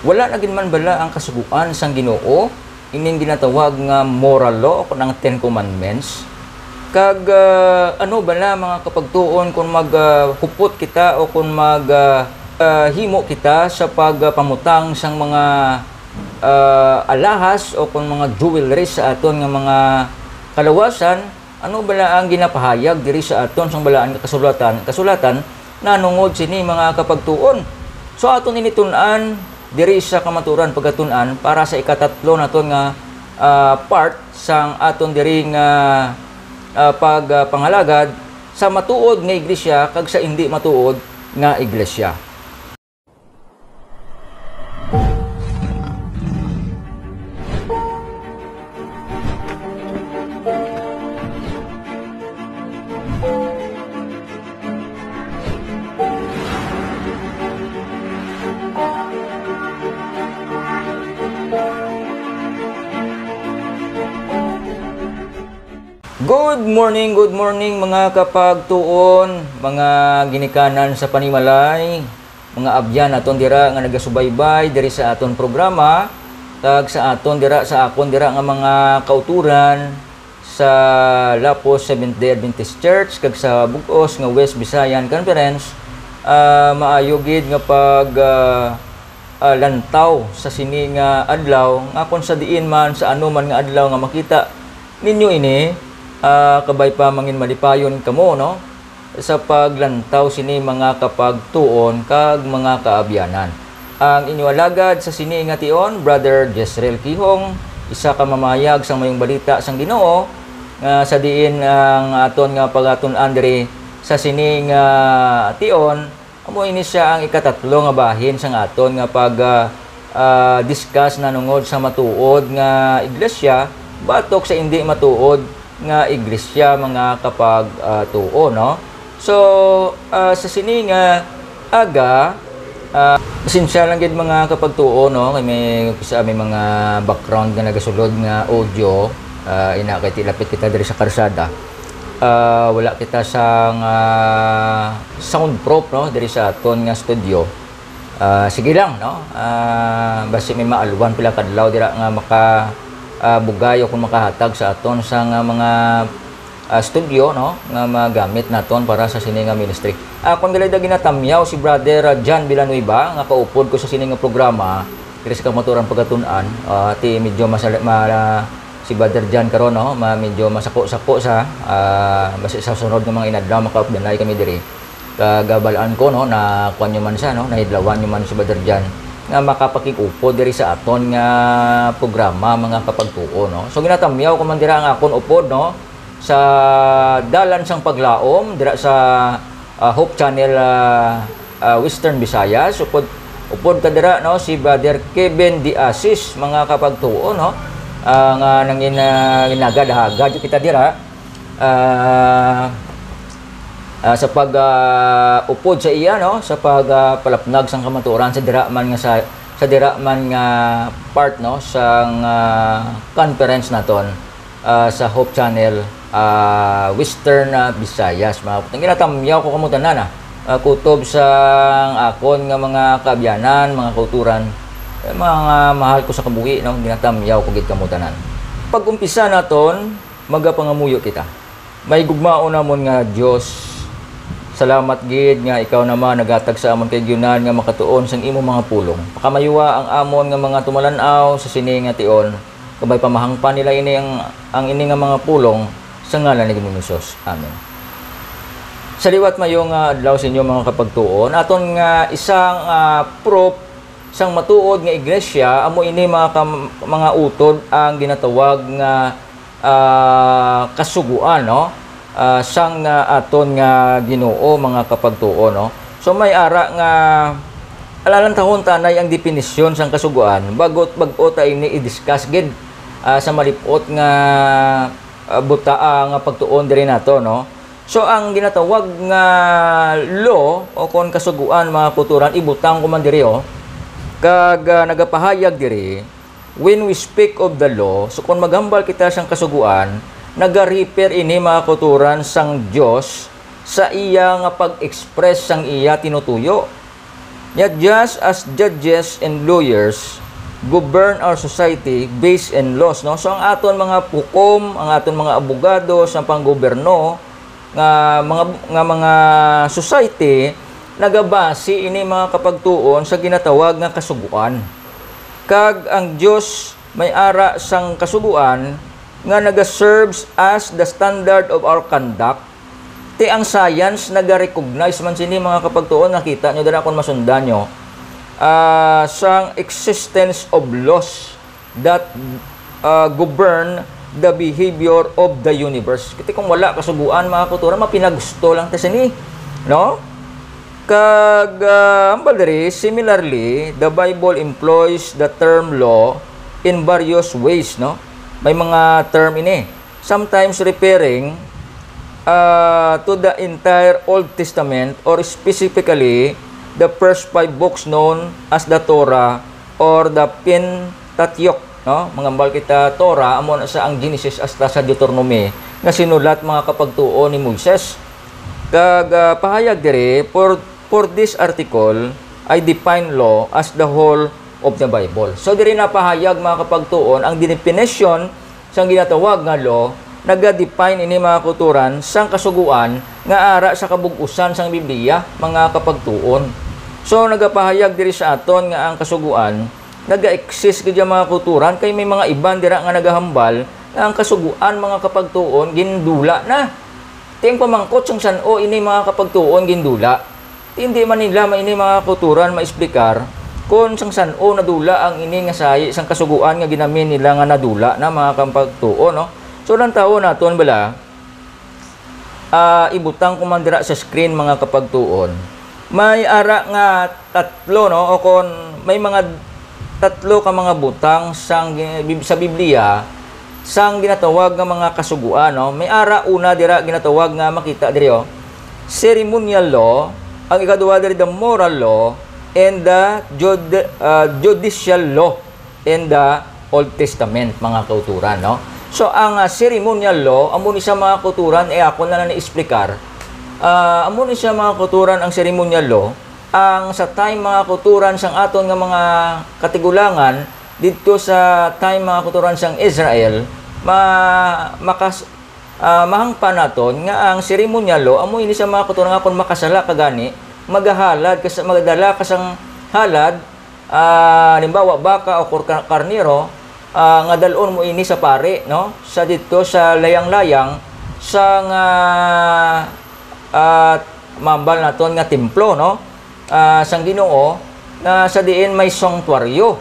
wala na gid man bala ang kasuguan sang Ginoo ining ginatawag nga moral law o ng Ten Commandments. Kag ano bala mga kapagtuon kung maghupot kita o kung himo kita sa pagpamutang sang mga alahas o kung mga jewelry sa aton nga mga kalawasan, ano bala ang ginapahayag diri sa aton sang balaan nga kasulatan nanungod sini mga kapagtuon. So aton initun-an diri sa kamaturan pagkatun-an para sa ikatatlo naton nga part sang aton diri nga pagpangalagad sa matuod nga iglesia kag sa hindi matuod nga iglesia. Good morning mga kapagtuon, mga ginikanan sa panimalay, mga abyan aton dira nga nagasubaybay diri sa aton programa, tag sa aton dira sa akon dira nga mga kauturan sa Lapos Seventh-day Adventist Church kag sa bug-os nga West Visayan Conference. Maayo gid nga pag lantaw sa sini nga adlaw nga kon sa diin man sa anuman nga adlaw nga makita ninyo ini. Kabay pa mangin malipayon kamo no sa paglantaw sini mga kapagtuon kag mga kaabyanan. Ang inyualagad sa sini nga tion, Brother Jezreel Kihong, isa ka mamayag sang mayong balita sang Ginoo sa diin ang aton nga pagatun-an diri sa sini nga tion. Amo ini siya ang ikatatlo nga bahin sang aton nga pag discuss nanungod sa matuod nga iglesia batok sa hindi matuod nga iglesia mga kapag tuo no. So sa sini nga aga pasensya lang gid mga kapag tuo no kay may mga background nga nagasulod nga audio ina kay tilapit kita diri sa karsada. Wala kita sang soundproof no diri sa aton nga studio. Sige lang no. Basi may maalwan pila kadlaw dira nga bugayo kung makahatag sa aton sa mga studio no nga magamit naton para sa sini nga ministry. Kung dili da ginatamyaw si Brother John Villanueva nga kaupod ko sa sini nga programa diri sa kamaturan pagatun-an, ti medyo si Brother John karon no medyo masako-sako sa basi sa sunod nga mga inadlaw makaupdanay kami diri. Kagabalaan ko no na kuan nyo man siya no nahidlawan nyo man si Brother John nga makapakig-upod diri sa aton nga programa mga kapagtuo no. So ginatamyaw ko man dira ang akon upod no sa dalan sang paglaom dira sa Hope Channel Western Visayas. Upod ka dira no si Brother Kevin Diasis mga kapagtuo no nga nanginagad-hagad kita dira sa upod sa iya no sa pagpalapnag sang kamaturan sa dira man nga part no sang conference naton sa Hope Channel Western Visayas. Mga ginatamyaw ko kamo tanan kutob sang akon nga mga kaabyanan, mga kauturan, mga mahal ko sa kabuhi no ginatamyaw ko gid kamo tanan. Pag-umpisa naton magapangamuyo kita. May gugmao namon nga Dios. Salamat gid nga ikaw naman nagatag sa amon kay gyunan nga makatuon sang imong mga pulong. Pakamayuwa ang amon nga mga tumalan-aw sa sini nga tion. Kabay pamahangpan nila ini ang ini nga mga pulong sa ngalan ni Ginoong Hesus. Amen. Sa liwat mayo nga adlaw sa inyo mga kapagtuon, aton nga isang proof sang matuod nga iglesia amo ini mga utod ang ginatawag nga kasuguan no. Sang aton nga Ginoo mga kapagtuo no. So may ara nga alalang tahon tanay ang definisyon sang kasuguan bagot bag-o ta ini i-discuss gid sa malipot nga buta nga pagtuon diri nato no. So ang ginatawag nga law o kon kasuguan mga kuturan ibutang ko man diri kag nagapahayag diri when we speak of the law. So kung maghambal kita sang kasuguan naga-refer ini mga kuturan sang Dios sa iya nga pag-express sang iya tinutuyo. Yet just as judges and lawyers govern our society based in laws, no? So ang aton mga hukom, ang aton mga abogado sa panggoberno nga mga society nagabasi ini mga kapagtuon sa ginatawag nga kasuguan. Kag ang Dios may ara sang kasuguan nga naga-serves as the standard of our conduct. Ti ang science naga-recognize man sini mga kapagtuon, nakita nyo dala kung masundan nyo sang existence of laws that govern the behavior of the universe. Kasi kung wala kasuguan mga kultura, mapinagusto lang ta sini, no? Kag similarly, the Bible employs the term law in various ways, no? May mga term ini, sometimes referring to the entire Old Testament or specifically the first 5 books known as the Torah or the Pentateuch, no? Mangambal kita Torah amo na sa ang Genesis hasta sa Deuteronomy nga sinulat mga kapagtuo ni Moises. Kag pahayag dire for this article I define law as the whole of the Bible. So dire na pahayag mga kapagtuon ang definition sang ginatawag nga law, naga-define ini mga kulturan sang kasuguan nga ara sa kabug-usan sang Biblia mga kapagtuon. So nagapahayag diri sa aton nga ang kasuguan naga-exist gid mga kulturan kay may mga iban dira nga nagahambal nga ang kasuguan mga kapagtuon gindula na. Ting pamangkot sang san-o ini mga kapagtuon gindula. Hindi man nila ini mga kulturan maexplikar kung sang san-o nadula ang ini nga sayi sang kasuguan nga ginamin nila nga nadula na mga kapagtuon, no? So lang tao naton bala ibutang kumandira sa screen mga kapagtuon. May ara nga tatlo, no, o kon may mga tatlo ka mga butang sang sa Biblia sang ginatawag nga mga kasuguan, no. May ara una dira ginatawag nga makita diri ceremonial law, ang ikaduha diri the moral law and the judicial law in the Old Testament mga kauturan, no. So ang ceremonial law amo ni sa mga kauturan ako na na-explicar. Amo ni sa mga kauturan ang ceremonial law ang sa time mga kauturan sang aton nga mga katigulangan didto sa time mga kauturan sang Israel mahangpan naton nga ang ceremonial law amo ini sa mga kauturan nga kon makasala ka gani magahalad kasi magdala ka sang halad halimbawa baka o karnero nga dalon mo ini sa pare, no, sa dito sa layang-layang sang mambal naton nga templo, no, sang Ginoo na sa diin may sanctuaryo.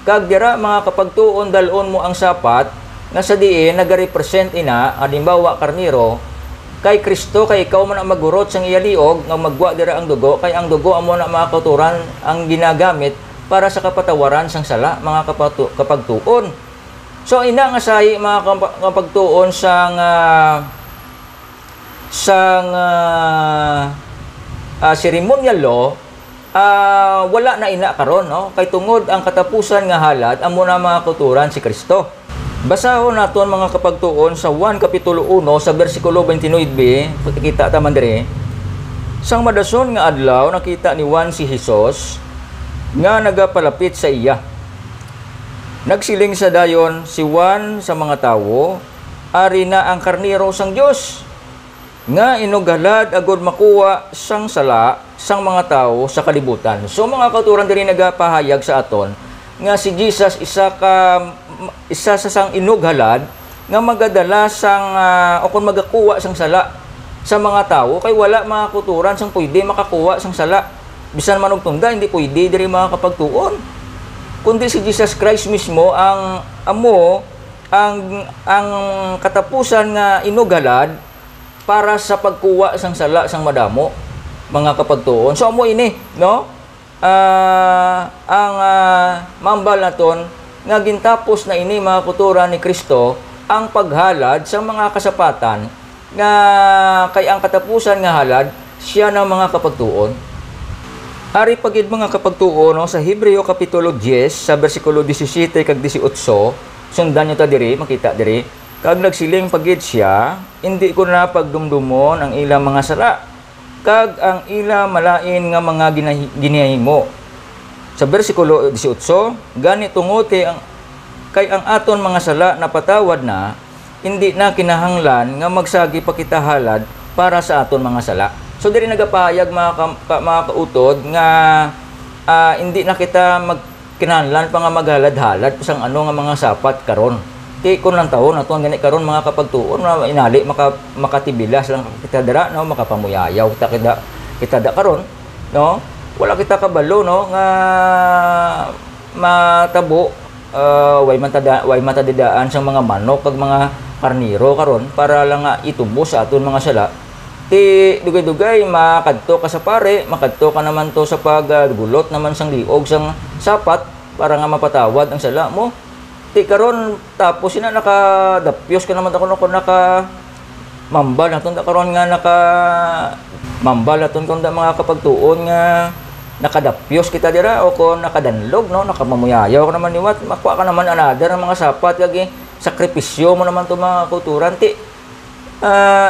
Kag dira mga kapagtuon dalon mo ang sapat nga sa diin nagarepresent ina halimbawa karnero kay Kristo, kay ikaw man ang magurot sang iya liog nga magwa dira ang dugo, kay ang dugo amo na mga kauturan ang ginagamit para sa kapatawaran sang sala mga kapagtuon. So ina nga sahi mga kapagtuon sang ceremonial law wala na ina karon, no, kay tungod ang katapusan nga halad amo na mga kauturan si Kristo. Basahon naton mga kapagtuon sa 1 kapitulo 1 sa bersikulo 29, kita ta man dire. Sang madason nga adlaw nakita ni Juan si Hesus nga nagapalapit sa iya. Nagsiling sa dayon si Juan sa mga tawo, ari na ang karnero sang Dios nga inugalad agod makuha sang sala sang mga tawo sa kalibutan. So mga kauturan diri nagapahayag sa aton nga si Jesus isa sa sang inughalad nga magadala sang o kung magakuha sang sala sa mga tawo kay wala mga kauturan sang pwede makakuha sang sala bisan man og tungga hindi pwede diri mga kapagtuon kundi si Jesus Christ mismo ang katapusan nga inughalad para sa pagkuha sang sala sang madamo mga kapagtuon. So amo ini, no, ang mambal naton nga gintapos na ini mga kauturan ni Kristo ang paghalad sa mga kasapatan nga kay ang katapusan nga halad siya ng mga kapagtuon. Ari pagid mga kapagtuon, no, sa Hebreo kapitulo 10 sa bersikulo 17 kag 18 sundan nyo ta diri makita diri kag nagsiling pagid siya hindi ko na pagdumdumon ang ilang mga sala kag ang ila malain nga mga ginahimo. Sa bersikulo 18, gani tungod kay ang aton mga sala napatawad na, hindi na kinahanglan nga magsagi pa kita halad para sa aton mga sala. So diri nagapahayag mga kautod nga hindi na kita kinahanglan pa nga maghalad-halad sang ano nga mga sapat karon. Ti kun lang taon aton gani karon mga kapagtuon na inali makatibilas lang kita dira no, makapamuyayaw kita da karon no, wala kita kabalo no nga matabo way matadidaan sang mga manok kag mga karniro karon para lang nga itubos sa aton mga sala. Ti dugay-dugay makadto ka sa pare, makadto ka naman to sa paggulot naman sang liog sang sapat para nga mapatawad ang sala mo. Ti karon tapos ina nakadapyos ka naman ako naka mambal naton da karon nga mambal naton kun da mga kapagtuon nga nakadapyos kita dira o kon nakadanlog no, nakamamuyayaw ka naman niwat makuha ka naman another ang mga sapat kag sakripisyo mo naman to mga kulturan. Ti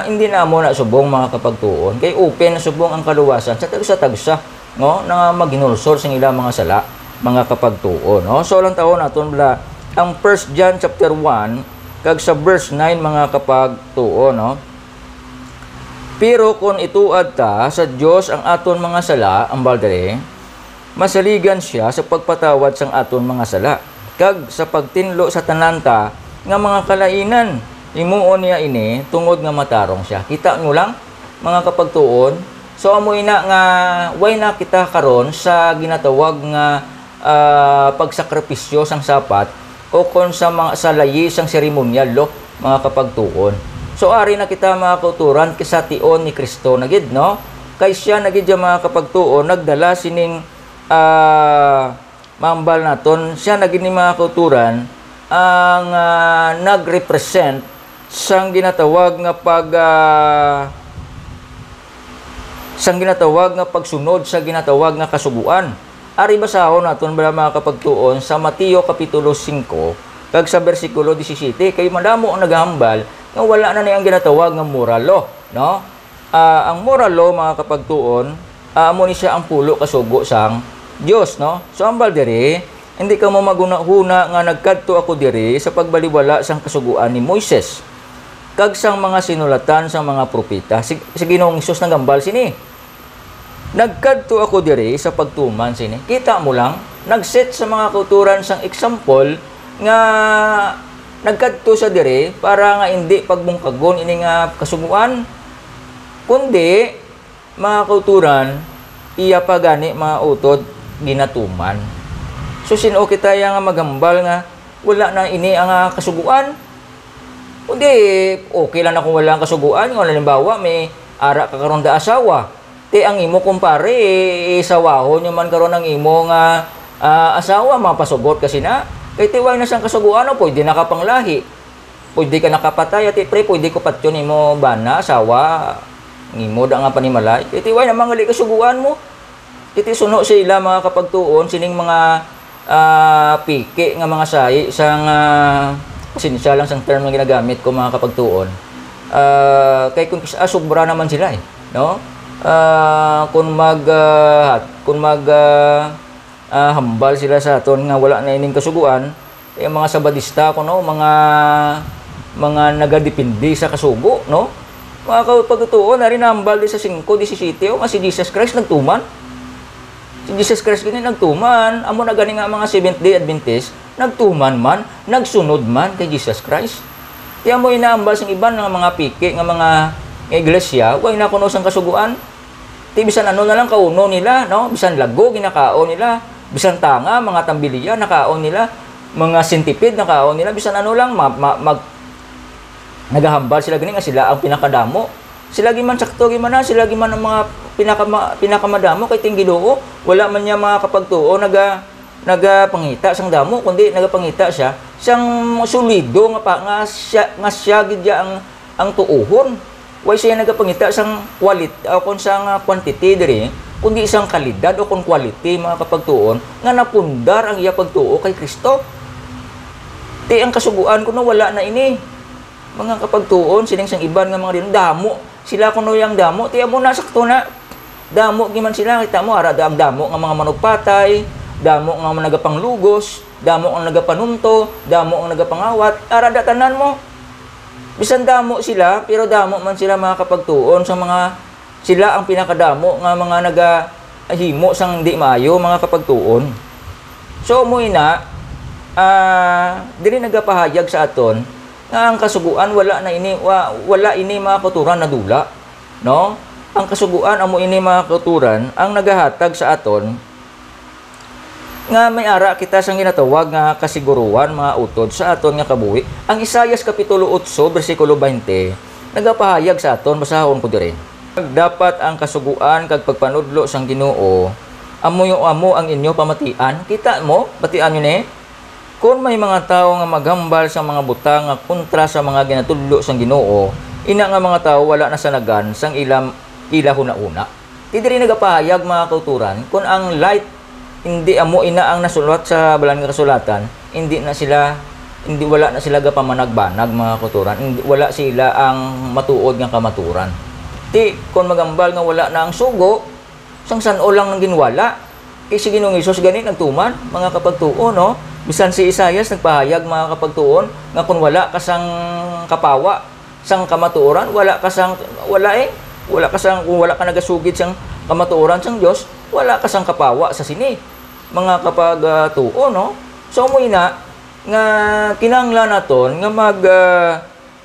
hindi na mo na subong mga kapagtuon kay open na subong ang kaluwasan sa tagsa no nga maginulsor sing ila mga sala mga kapagtuon no. So lang taon naton bala ang 1 John chapter 1 kag sa verse 9 mga kapagtuon no. Pero kung ituad ta sa Dios ang aton mga sala, ang baldere, masaligan siya sa pagpatawad sang aton mga sala kag sa pagtinlo sa tananta nga mga kalainan. Himuon niya ini tungod nga matarong siya. Kita nyo lang mga kapagtuon. So amoy na nga way na kita karon sa ginatawag nga pagsakripisyo sang sapat o kon sa layi sang seremonyal lo mga kapagtuon. So ari na kita mga kauturan kisa tion ni Kristo nagid no. Kay siya nagid mga kapagtuon nagdala sining mambal naton. Siya nagid ni mga kauturan ang nagrepresent sang ginatawag nga pagsunod sa ginatawag nga kasuguan. Ari basahon naton mga kapagtuon sa Mateo kapitulo 5 kag sa bersikulo 17 kay madamo ang naghambal nga wala na niyang ginatawag nga moral law no. Ang moral law mga kapagtuon amo ni siya ang pulo kasugo sang Dios no. So ambal diri hindi ka mo maguna-huna nga nagkadto ako diri sa pagbaliwala sang kasuguan ni Moises kag sang mga sinulatan sang mga propeta. Si Ginoong Hesus nagambal sini. Nagkadto ako diri sa pagtuman sini. Kita mo lang, nagset sa mga kauturan sang example nga nagkadto sa diri para nga hindi pagbungkagon ini nga kasuguan. Kundi mga kauturan iya pa gani mga utod ginatuman. So sino kita nga magambal nga wala na ini ang kasuguan. Kundi okay lang na kung wala ang kasuguan. Kung halimbawa may ara ka karon da asawa. Ti ang imo kumpare sawahon man karon ang imo nga asawa mapasugot kasi na. Kay tiway na sang kasuguan pwede nakapanglahi. Pwede ka nakapatay at pre pwede ko patyon imo bana asawa ngimo da nga panimalay. Kay tiway na mga kasuguan mo. Kiti suno sila mga kapagtuon sining mga piki nga mga sayi sang sinsya lang sang term nga ginagamit ko mga kapagtuon. Kay kung sobra naman sila no. Kung hambal sila sa aton nga wala na ining kasuguan, yung mga sabadista kuno mga nagadepende sa kasugo no. Mga kapagtuon na rin hambal di sa 5:17 nga si Jesus Christ nagtuman. Si Jesus Christ gani nagtuman, amo na gani nga mga Seventh-day Adventist, nagtuman man, nagsunod man kay Jesus Christ. Kaya mo inaambal sang iban nga mga piki nga mga iglesia, way na kuno sang kasuguan. Ti bisan ano na lang kauno nila, no? Bisan lago ginakaon nila, bisan tanga, mga tambiliya nakaon nila, mga centipede nakaon nila, bisan ano lang nagahambal sila gani nga sila ang pinakadamo. Sila giman sakto giman sila giman ang mga pinakamadamo kay ting Ginoo. Wala man niya mga kapagtuo nagapangita sang damo kundi nagapangita siya sang solido nga siya gid ang tuuhon. Way siya nagapangita sang quality o kon sang quantity diri kundi isang kalidad o kon quality mga kapagtuon nga napundar ang iya pagtuo kay Kristo. Ti ang kasuguan kuno wala na ini. Mga kapagtuon sining sang iban nga mga damo sila kuno yang damo tiya mo na sakto na Damo giman sila, kita mo ara ang damo nga mga manugpatay, damo nga nagapanglugos, damo ang nagapanunto, damo ang nagapangawat, ara datanan mo. Bisan damo sila, pero damo man sila mga kapagtuon sa mga sila ang pinakadamo nga mga nagahimo sang di maayo mga kapagtuon. So mo ina dili nagapahayag sa aton nga ang kasuguan wala ini mga kauturan na dula, no? Ang kasuguan amo ini mga kauturan ang nagahatag sa aton nga may ara kita sang ginatawag nga kasiguruan mga utod sa aton nga kabuhi. Ang Isaias kapitulo 8 bersikulo 20 nagapahayag sa aton, basahon ko dire. Dapat ang kasuguan kag pagpanudlo sang Ginoo amo ang inyo pamatian. Kita mo, batian nyo ni. Kung may mga tao nga maghambal sa mga butang nga kontra sa mga ginatudlo sang Ginoo, ina nga mga tao wala na sanagan sang ila huna-una. Ti diri nagapahayag mga kauturan kung ang light hindi amo ina ang nasulat sa balan nga kasulatan, wala na sila gapamanagbanag mga kauturan, wala sila ang matuod nga kamaturan. Ti kung magambal nga wala na ang sugo, sang san-o lang nang ginwala. Kay si Ginoong Hesus gani nagtuman mga kapagtuon, no? Bisan si Isaias nagpahayag mga kapagtuon nga kung wala ka sang kapawa sang kamatuoran, kung wala ka nagasugid sang kamatuoran sang Dios, wala ka sang kapawa sa sini mga kapagtuon, no? So mo ina nga kinahanglan naton nga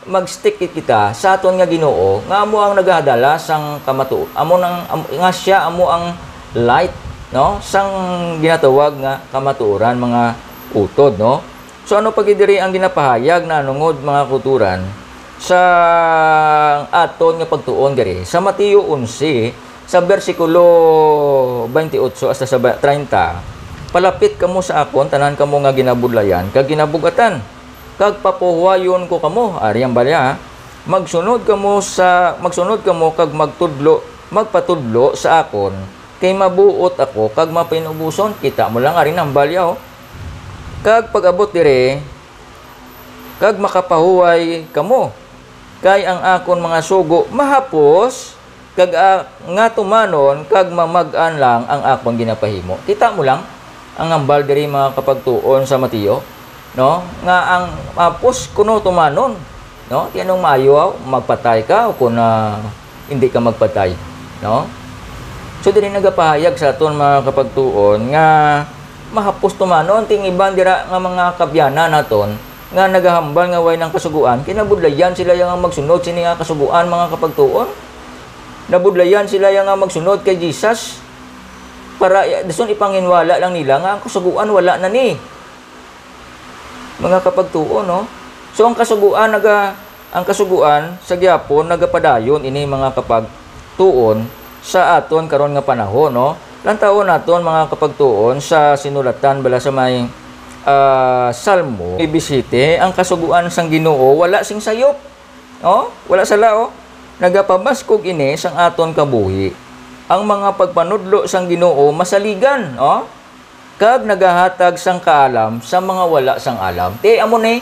mag-stick kita sa aton nga Ginoo nga amo ang naghadala sang kamatuoran, nga siya amo ang light, no, sang ginatawag nga kamatuoran mga utod, no? So ano pagidiri ang ginapahayag na nungod mga kuturan sa aton nga pagtuon diri sa Mateo 11 sa bersikulo 28 hasta sa 30. Palapit kamo sa akon tanan kamo nga ginabudlayan kag ginabugatan, kag papuhuwayon ko kamo, ari ang balya. Magsunod kamo kag magpatudlo sa akon kay mabuot ako kag mapinubuson. Kita mo lang ari ang balya, oh. Kag pag-abot dire kag makapahuway kamo kay ang akon mga sugo mahapos kag nga tumanon kag mamag-an lang ang akon ginapahimo. Kita mo lang ang ambal diri mga kapagtuon sa Mateo, no, nga ang apos kuno tumanon, no, tinong maayo magpatay ka o kun hindi ka magpatay, no? So diri nagapahayag sa aton mga kapagtuon nga mahapos tumanon ting iban dira nga mga kabyanan naton nga nagahambal nga way ng kasuguan, kinabudlayan sila yang magsunod sini nga kasuguan mga kapagtuon. Nabudlayan sila yang magsunod kay Jesus para dason ipanginwala lang nila nga ang kasuguan wala na ni mga kapagtuon, no? So ang kasuguan sa gyapon nagapadayon ini mga kapagtuon sa aton karon nga panahon, no? Lantaon naton mga kapagtuon sa sinulatan bala sa may Salmo 7, ang kasuguan sang Ginoo wala sing sayop, no? Wala sala, oh. Nagapabaskog ini sang aton kabuhi. Ang mga pagpanudlo sang Ginoo masaligan, oh, kag nagahatag sang kaalam sa mga wala sang alam. Ti amo ni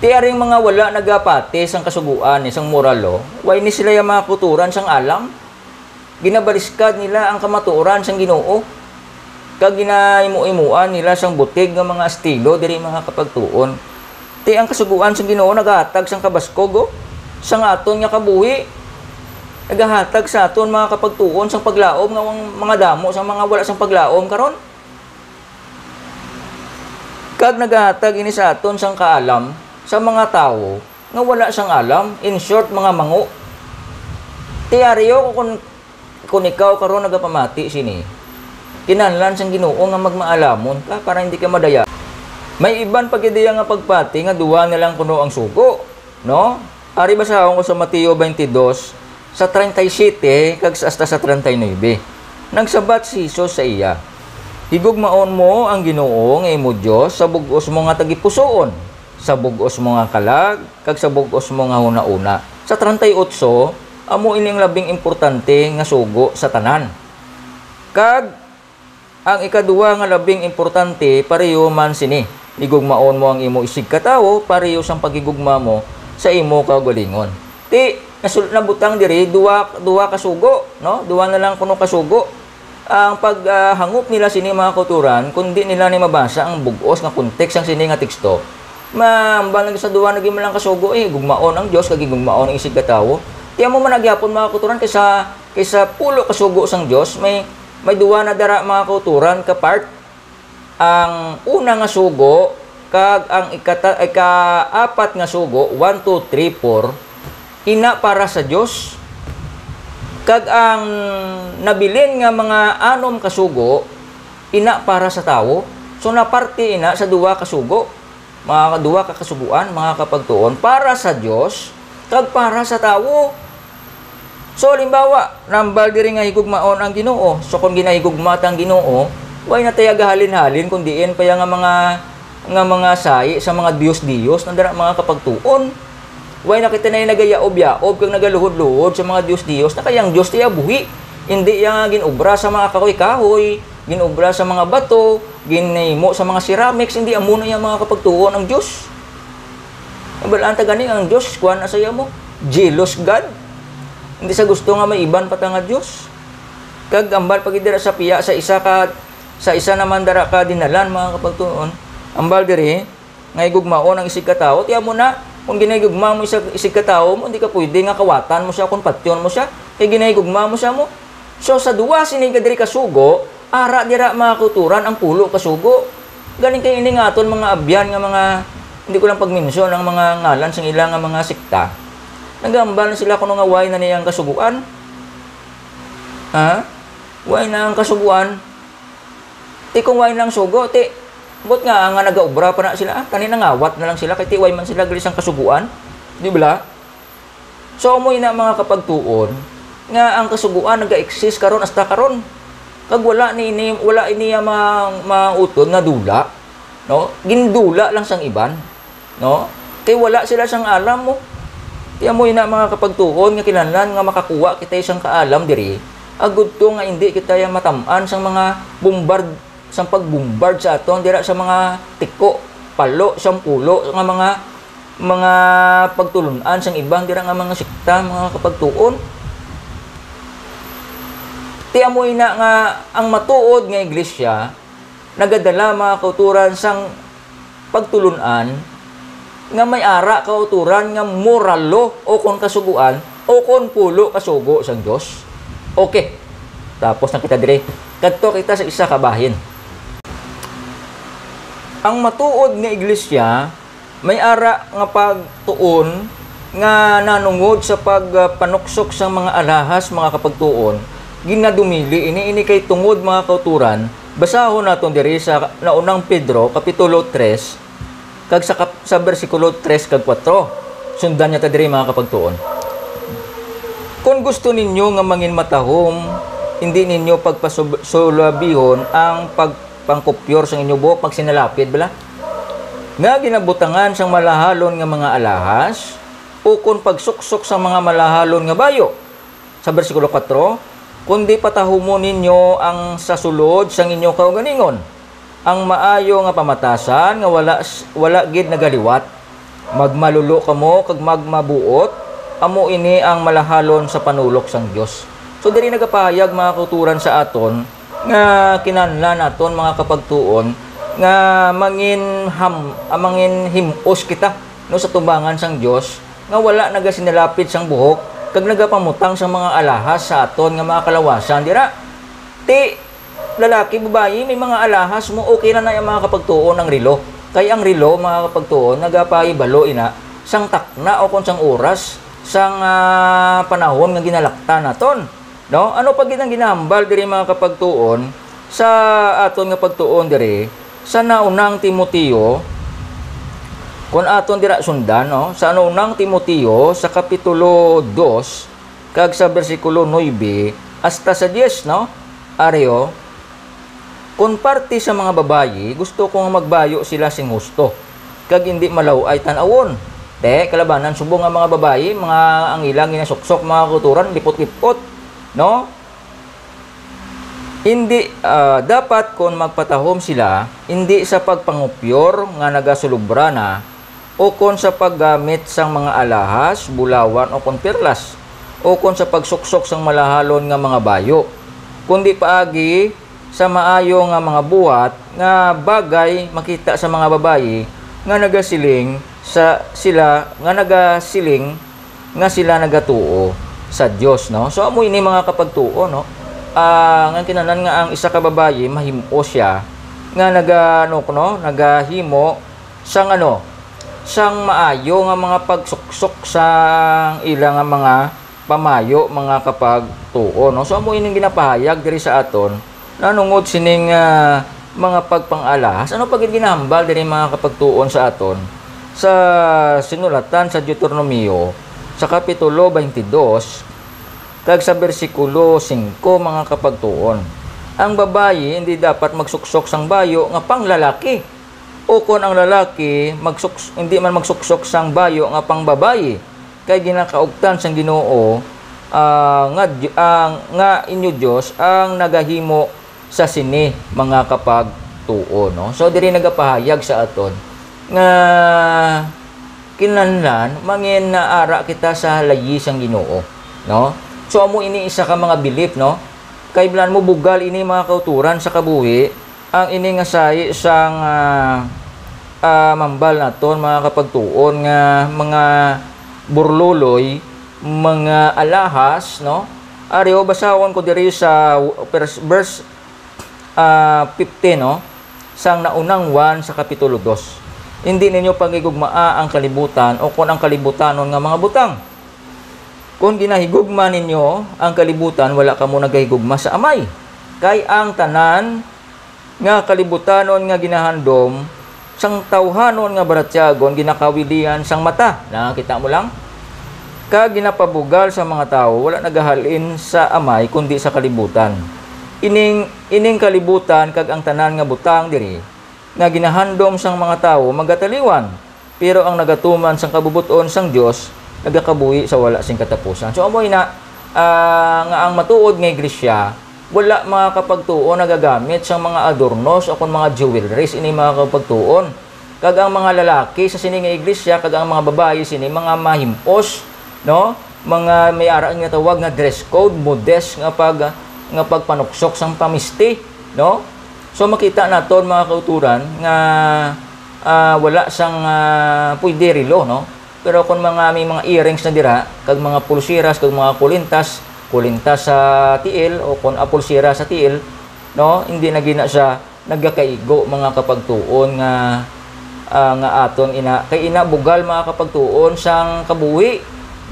aring mga wala nagapati sang kasuguan sang moral law, way ni sila yung mga kuturan sang alam. Ginabaliskad nila ang kamatuoran sang Ginoo kag ginaimu-imuan nila sang butig nga mga estilo diri mga kapagtuon. Ti ang kasuguan sang Ginoo nagahatag sang kabaskog, oh, sang aton nga kabuhi. Nagahatag sa aton mga kapagtuon sang paglaom nga mga damo sa mga wala sang paglaom karon. Kag nagahatag ini sa aton sang kaalam sa mga tawo nga wala sang alam, in short mga mangu. Tiyaryo kung ikaw karon nagapamati sini, kinahanglan sang Ginoo nga magmaalamon ka para hindi ka madaya. May iban pagkidiya nga pagpati nga duwa na lang kuno ang sugo, no? Ari basahon ko sa Mateo 22 sa 37 kag hasta sa 39. Nagsabat si Jesus sa iya, higugmaon mo ang Ginoo nga imo Dios sa bug-os mo nga tagipusoon, sa bug-os mo nga kalag, kag sa bug-os mo nga huna-una. Sa 38, amo ining labing importante nga sugo sa tanan. Kag ang ikaduwa nga labing importante pareho man sini, higugmaon mo ang imo isig katawo pareho sang pagigugma mo sa imo kaugalingon. Ti nabutang diri duwa ka sugo, no? Duwa na lang kuno ka sugo. Ang paghangop nila sini mga kauturan, kundi nila ni mabasa ang bugos nga kontekst ang sini nga teksto. Mambalang sa duwa naging malang kasugo gugmaon ang Dios kag gugmaon ang isig ka tawo. Tiyan mo man nagyapon mga kauturan kaysa pulo kasugo sang Dios, may duwa na dara mga kauturan ka part. Ang una nga sugo kag ang ika-apat nga sugo 1 2 3 4 ina para sa Dios. Kag ang nabilin nga mga anom kasugo ina para sa tawo. So naparte ina sa duwa kasugo, mga duwa ka kasuguan, mga kapagtuon para sa Dios kag para sa tawo. So limbawa, nambal diri nga higugmaon ang Ginoo. So kung ginahigugma ang Ginoo, way na tayo gahalin-halin kundi pa nga mga sayi sa mga Diyos-Diyos nandara mga kapagtuon. Way nakita na yung nagayaob-yaob kag nagaluhod-luhod sa mga Diyos-Diyos na kayang Diyos tiya buhi. Hindi yang ginobra sa mga kahoy-kahoy, ginobra sa mga bato, ginimo sa mga ceramics, hindi amuna yung mga kapagtuon ang Diyos. Balanta gani ang Diyos, kuan na saya mo, jealous God. Hindi sa gusto nga may iban pata nga Diyos. Kag ambal pagidira sa piya sa isa naman dara ka dinalan mga kapagtuon. Ambal diri nga igugmaon ang isig ka tawo, tiya mo na kung ginahigugma mo isig ka tawo mo, hindi ka pwede nga kawatan mo siya, kung patyon mo siya, kaya ginahigugma mo siya mo. So, sa duwa sinig ka diri kasugo, ara dira mga kauturan ang pulo kasugo. Galing kayo ini nga aton mga abyan nga mga, hindi ko lang pagminsyon ang mga ngalan sa ilang nga mga sikta. Nagambal na sila kung nga way na niyang kasuguan. Ha? Way na ang kasuguan. Ti kung way na ang sugo, ti, but nga nagaobra pa na sila, kanina ngawat na lang sila, kay tiway man sila galis ang kasuguan. Di ba? So, mo na mga kapagtuon, nga ang kasuguan naga-exist karon hasta karon. Kag wala ini mautod nga dula, no? Gindula lang sang iban, no? Kay wala sila sang alam mo. Tiyan mo na mga kapagtuon nga kinahanglan nga makakuha kita isang kaalam diri. Agud to nga hindi kita matam-an sang mga sang pagbombard sa aton dira sa mga tiko, palo, sampulo nga mga pagtulunan sang ibang dira nga mga sikta, mga kapagtuon. Tiamoy na nga ang matuod nga iglesia nagadala mga kauturan sang pagtulunan nga may ara kauturan nga moralo o kon kasuguan o kon pulo kasugo sang Dios. Okay. Tapos na kita dire. Kadto kita sa isa ka bahin. Ang matuod nga iglesia may ara nga pagtuon nga nanungod sa pagpanuksok sa mga alahas mga kapagtuon ginadumili ini kay tungod mga kauturan. Basahon naton diri sa naunang Pedro kapitulo 3 kag sa bersikulo 3 kag 4. Sundan niya ta diri mga kapagtuon. Kung gusto ninyo nga mangin matahom, hindi ninyo pagpasulabihon ang pangkopyor sa inyo buhok pag sinalapid bala nga ginabutangan sang malahalon nga mga alahas o kung pagsuksok sa mga malahalon nga bayo. Sa bersikulo 4, kundi patahumo ninyo ang sasulod sang inyo kaugalingon ang maayo nga pamatasan nga wala gid nagaliwat, magmalulo kamo kag magmabuot, amo ini ang malahalon sa panulok sang Dios. So diri nagapahayag mga kauturan sa aton nga kinahanglan naton mga kapagtuon nga mangin himos kita no sa tumbangan sang Dios nga wala nagasinalapid sang buhok kag nagapamutang sa mga alahas sa aton nga mga kalawasan dira. Ti lalaki babayi may mga alahas mo okay na yung mga kapagtuon ang relo. Kay ang relo mga kapagtuon nagapaibalo ina sang takna o kon sang oras sang panahon nga ginalakta naton. No? Ano pag ginang ginahambal diri mga kapagtuon sa aton nga pagtuon diri sa naunang Timoteo kung aton dira sundan no sa naunang Timoteo sa kapitulo 2 kag sa bersikulo 9 hasta sa 10 no areo kung parte sa mga babayi gusto kong magbayo sila sing husto kag hindi malaw ay tanawon kalabanan subong nga mga babayi mga ang ilang ginasuksok mga kuturan lipot-lipot no? Hindi dapat kung magpatahom sila hindi sa pagpangupyor nga nagasulubra na o kon sa paggamit sang mga alahas, bulawan o kon perlas, o kon sa pagsuksok sang malahalon nga mga bayo, kundi paagi sa maayo nga mga buhat nga bagay makita sa mga babayi nga nagasiling nga sila nagatuo sa Dios, no? So amo ini mga kapagtuo, no? Nga kinanan nga ang isa ka babayi mahimo siya nga nagahimo sang maayo nga mga pagsuksok sang ilang nga mga pamayo, mga kapagtuo, no? So amo ining ginapahayag diri sa aton nanungod sining mga pagpang-alahas. Ano pag ginahambal diri mga kapagtuon sa aton sa sinulatan sa Deuteronomio sa kapitulo 22 kag sa bersikulo 5 mga kapagtuon. Ang babayi hindi dapat magsuksok sang bayo nga panglalaki, o kon ang lalaki hindi man magsuksok sang bayo nga pangbabayi, kay ginakaugtan sang Ginoo nga inyo Dios ang nagahimo sa sini mga kapagtuo, no? So diri nagapahayag sa aton nga kinahanglan mangin na ara kita sa layi sang Ginoo, no? So amo ini isa ka mga belief, no? Kay bilan mo bugal ini mga kauturan sa kabuhi ang ini nga say sang mambal naton mga kapagtuon nga mga burluloy, mga alahas, no? Ariyo basahon ko diri sa verse 15, no? Sang naunang 1 sa kapitulo 2. Hindi ninyo pagigugmaa ang kalibutan o kung ang kalibutanon nga mga butang. Kung ginahigugma ninyo ang kalibutan, wala kamo nagahigugma sa amay. Kay ang tanan nga kalibutanon nga ginahandom sang tawhanon nga baratyagon ginakawilian sang mata. Nakita mo lang? Kag ginapabugal sa mga tao, wala nagahalin sa amay kundi sa kalibutan. Ining kalibutan kag ang tanan nga butang diri nga ginahandom sang mga tao magataliwan, pero ang nagatuman sang kabubuton sang Dios nagakabuhi sa wala sing katapusan. So amoy na nga ang matuod nga iglesia wala mga kapagtuon nagagamit sang mga adornos o kon mga jewelries ini mga kapagtuon. Kag ang mga lalaki sa sini nga iglesia kag ang mga babae sini mga mahimpos, no? Mga may ara nga tawag nga dress code, modest nga pagpanuksok sang pamisti, no? So makita naton mga kauturan nga wala sang pwede rilo, no? Pero kung may mga earrings na dira kag mga pulsiras kag mga kulintas sa tiil o kung pulsira sa tiil, no? Hindi na gina siya nagakaigo mga kapagtuon nga aton kay bugal mga kapagtuon sang kabuhi,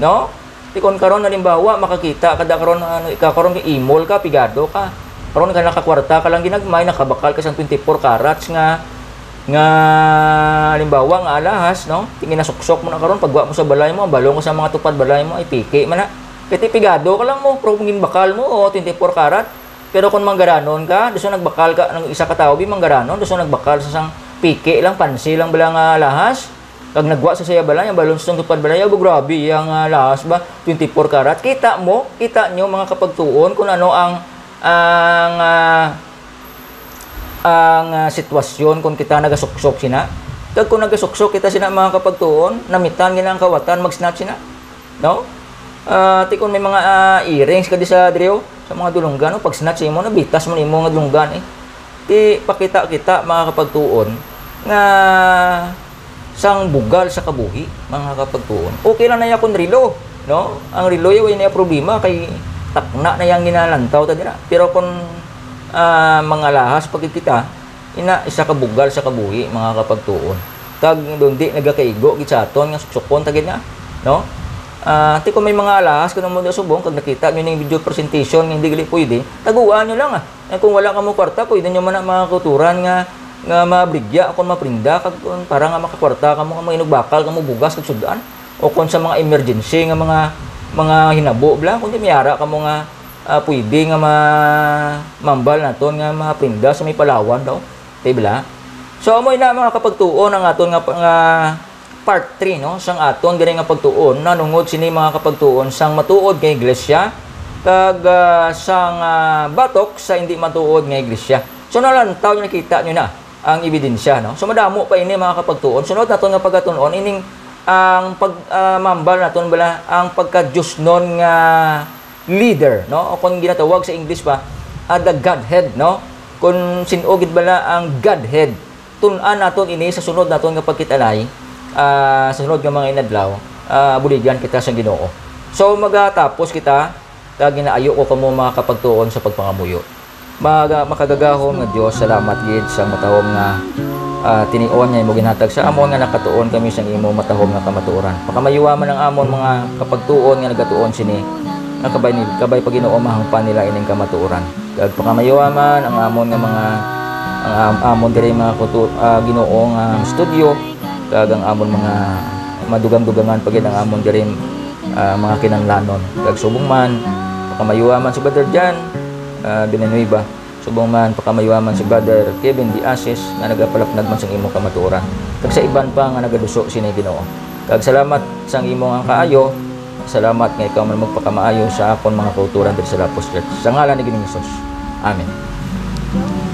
no? Tikon karon halimbawa makakita kada karon karon imol ka pigado ka karon ka nakakwarta ka lang ginagmay nakabakal ka sang 24 carats nga halimbawa nga alahas, no? Tingin na suksok mo na karon pagwa mo sa balay mo balong sa mga tupad balay mo ay piki man na kiti pigado ka lang mo pero kung ginbakal mo 24 karat. Pero kung manggaranon ka deso nagbakal ka ng isa ka tawo bi manggaranon deso nagbakal sa sang piki lang pansi lang bala nga alahas. Kag nagwa sa saya balay, ang balon sa tupad balay, grabe, yung lahas ba, 24 karat. Kita nyo mga kapagtuon kung ano ang sitwasyon kung kita nagasuksok sina. Kag kung nagasuksok kita sina mga kapagtuon, namitan gina ang kawatan, mag-snatch sina. No? Tikon may mga earrings kadi sa driyo, sa mga dulunggan, no? Pag snatch mo, nabitas mo nimo nga dulunggan eh. Di pakita kita mga kapagtuon nga sang bugal sa kabuhi mga kapagtuon. Okay lang na ya kun rilo, no? Ang rilo ay na problema kay takna na yang ginalantaw ta dira. Pero kun mga lahas pagkita isa ka bugal sa kabuhi mga kapagtuon. Kag dondi nagakaigo gid sa aton nga suksokon ta gid na, no? Ti kung may mga alahas kun mo subong kag nakita nyo ning video presentation nga hindi gali pwede, taguan nyo lang kung wala ka mo kwarta pwede nyo man mga kuturan nga mabrigya akon maprinda kag para nga makakwarta ka mo nga inugbakal ka mo bugas kag sudan o kon sa mga emergency nga mga hinabo bla kundi miyara ka mo nga pwede nga mambal naton nga maprinda sa may Palawan daw tay bla. So amoy na mga kapagtuon ang aton nga part 3, no? Sang aton diri nga pagtuon nanungod sini mga kapagtuon sang matuod nga iglesia kag sang batok sa hindi matuod nga iglesia. So nalantaw nakita nyo na ang ebidensya, no? So madamo pa ini mga kapagtuon. Sunod naton nga pagatunon ining ang mambal naton bala ang pagka-Diyos non nga leader, no? O kung ginatawag sa English pa, the Godhead, no? Kung sinugid bala ang Godhead, tun-an naton ini sa sunod naton nga pagkitalay, sa sunod nga mga inadlaw, buligyan kita sa Ginoo. So magatapos kita kag ginaayo ko kamo mga kapagtuon sa pagpangamuyo. Makagagahom nga Dios, salamat gid sa matahom nga tinion niya mo ginhatag sa amon nga nakatuon kami sa imo matahom nga kamatuoran. Pakamayuwaman ang amon mga kapagtuon nga nagatuon sini nga kabay pa Ginoo mahangpan nila ining kamatuoran. Kag pakamayuwaman ang amon nga mga ang amon diri mga Ginoo nga studio kag ang amon mga madugang-dugangan pagid ang amon diri mga kinahanglanon. Kag subong man pakamayuwaman si Brother Jan Binanuiba, subong man pakamayuwaman si Brother Kevin Diasis nga nagapalapnag man sang imong kamatuoran. Kag sa iban pa nga nagaduso sini Ginoo. Kag salamat sang imong ang kaayo. Salamat nga ikaw man magpakamaayo sa akon mga kauturan diri sa Lapos Church. Sa ngalan ni Ginoong Hesus. Amen.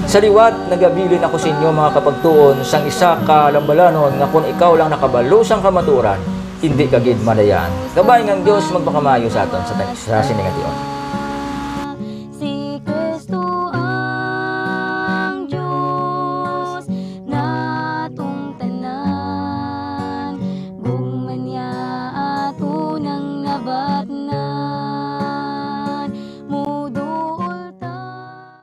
Sa liwat, nagabilin ako sa inyo mga kapagtuon sang isa ka lambalanon nga kung ikaw lang nakabalo sang kamatuoran, hindi ka gid madayaan. Kabay nga Dios magpakamaayo sa aton sa sining ation.